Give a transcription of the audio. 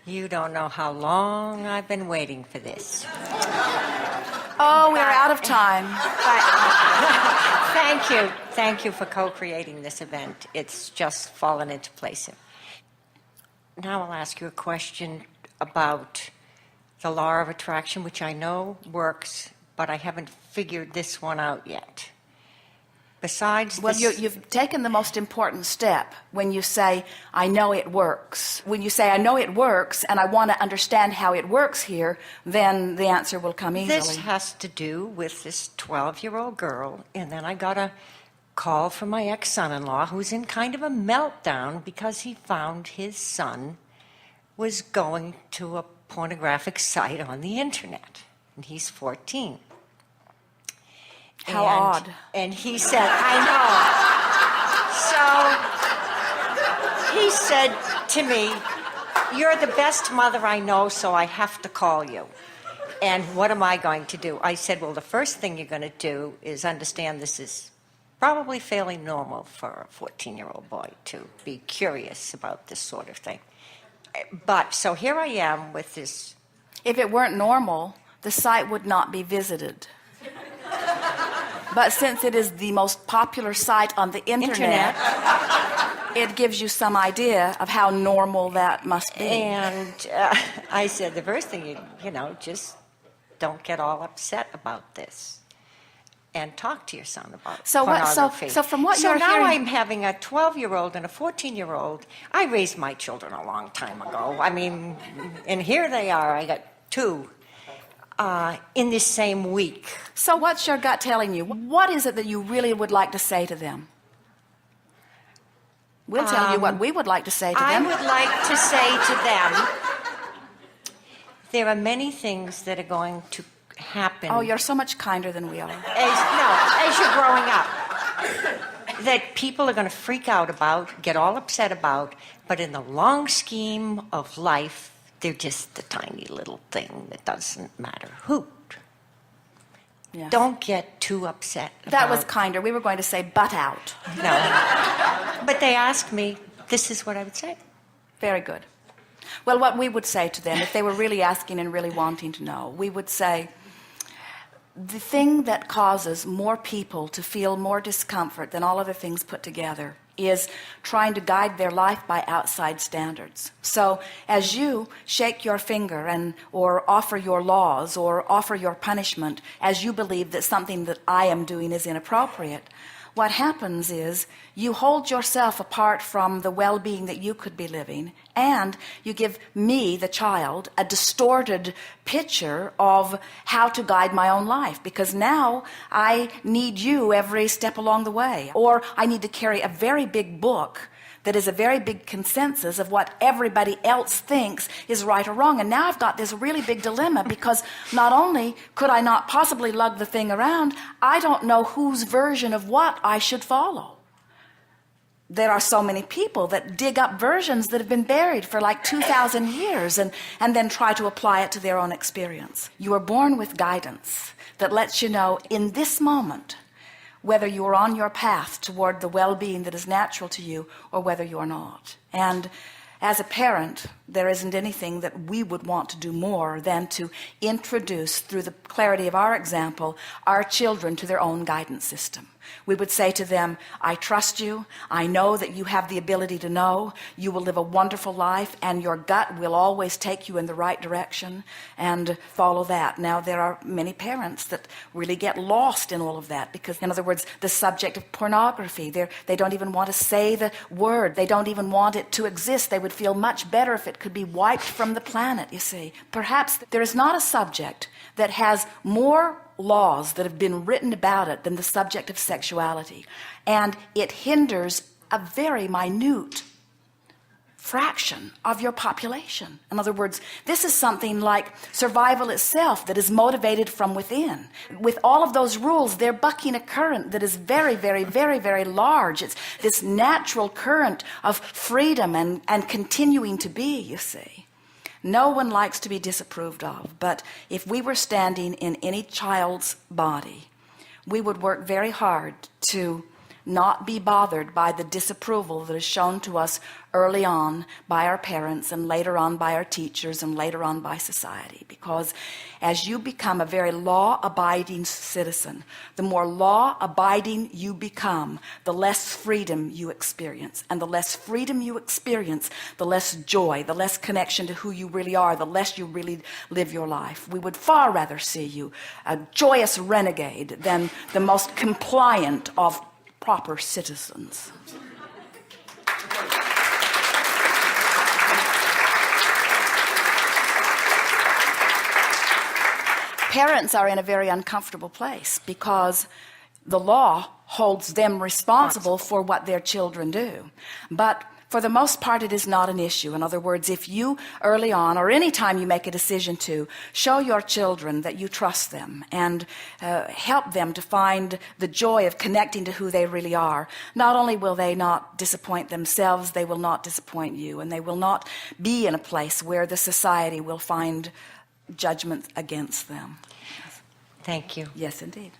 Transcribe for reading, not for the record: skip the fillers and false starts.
You don't know how long I've been waiting for this. Oh, we're out of time. Thank you. Thank you for co-creating this event. It's just fallen into place. Now I'll ask you a question about the law of attraction, which I know works, but I haven't figured this one out yet. Besides Well, this... you've taken the most important step when you say, I know it works. When you say, I know it works, and I want to understand how it works here, then the answer will come easily. This has to do with this 12-year-old girl, and then I got a call from my ex-son-in-law who's in kind of a meltdown because he found his son was going to a pornographic site on the internet, and he's 14. How odd. And he said, I know. So he said to me, you're the best mother I know, so I have to call you. And what am I going to do? I said, well, the first thing you're going to do is understand this is probably fairly normal for a 14-year-old boy to be curious about this sort of thing. But so here I am with this. If it weren't normal, the site would not be visited. But since it is the most popular site on the internet, it gives you some idea of how normal that must be. And I said, the first thing, you know, just don't get all upset about this. And talk to your son about pornography. So from what you're now hearing... I'm having a 12-year-old and a 14-year-old. I raised my children a long time ago. I mean, and here they are. I got two in this same week. So what's your gut telling you? What is it that you really would like to say to them? We'll tell you what we would like to say to them. I would like to say to them, there are many things that are going to happen. Oh, you're so much kinder than we are. As you're growing up, that people are going to freak out about, get all upset about, but in the long scheme of life, they're just a tiny little thing that doesn't matter who. Yes. Don't get too upset about... That was kinder. We were going to say butt out. No. But they asked me, this is what I would say. Very good. Well, what we would say to them, if they were really asking and really wanting to know, we would say, the thing that causes more people to feel more discomfort than all other things put together is trying to guide their life by outside standards. So as you shake your finger or offer your laws or offer your punishment as you believe that something that I am doing is inappropriate, what happens is you hold yourself apart from the well-being that you could be living, and you give me, the child, a distorted picture of how to guide my own life, because now I need you every step along the way, or I need to carry a very big book that is a very big consensus of what everybody else thinks is right or wrong. And now I've got this really big dilemma, because not only could I not possibly lug the thing around, I don't know whose version of what I should follow. There are so many people that dig up versions that have been buried for like 2,000 years and then try to apply it to their own experience. You are born with guidance that lets you know in this moment whether you are on your path toward the well-being that is natural to you or whether you are not. And as a parent, there isn't anything that we would want to do more than to introduce, through the clarity of our example, our children to their own guidance system. We would say to them, I trust you. I know that you have the ability to know. You will live a wonderful life, and your gut will always take you in the right direction, and follow that. Now, there are many parents that really get lost in all of that because, in other words, the subject of pornography, they don't even want to say the word. They don't even want it to exist. They would feel much better if it could be wiped from the planet, you see. Perhaps there is not a subject that has more laws that have been written about it than the subject of sexuality, and it hinders a very minute fraction of your population. In other words, this is something like survival itself that is motivated from within. With all of those rules, they're bucking a current that is very, very, very, very large. It's this natural current of freedom and continuing to be, you see. No one likes to be disapproved of, but if we were standing in any child's body, we would work very hard to not be bothered by the disapproval that is shown to us early on by our parents and later on by our teachers and later on by society. Because as you become a very law-abiding citizen, the more law-abiding you become, the less freedom you experience. And the less freedom you experience, the less joy, the less connection to who you really are, the less you really live your life. We would far rather see you a joyous renegade than the most compliant of proper citizens. Parents are in a very uncomfortable place because the law holds them responsible for what their children do. But for the most part, it is not an issue. In other words, if you early on, or any time you make a decision to, show your children that you trust them and help them to find the joy of connecting to who they really are, not only will they not disappoint themselves, they will not disappoint you, and they will not be in a place where the society will find judgment against them. Thank you. Yes, indeed.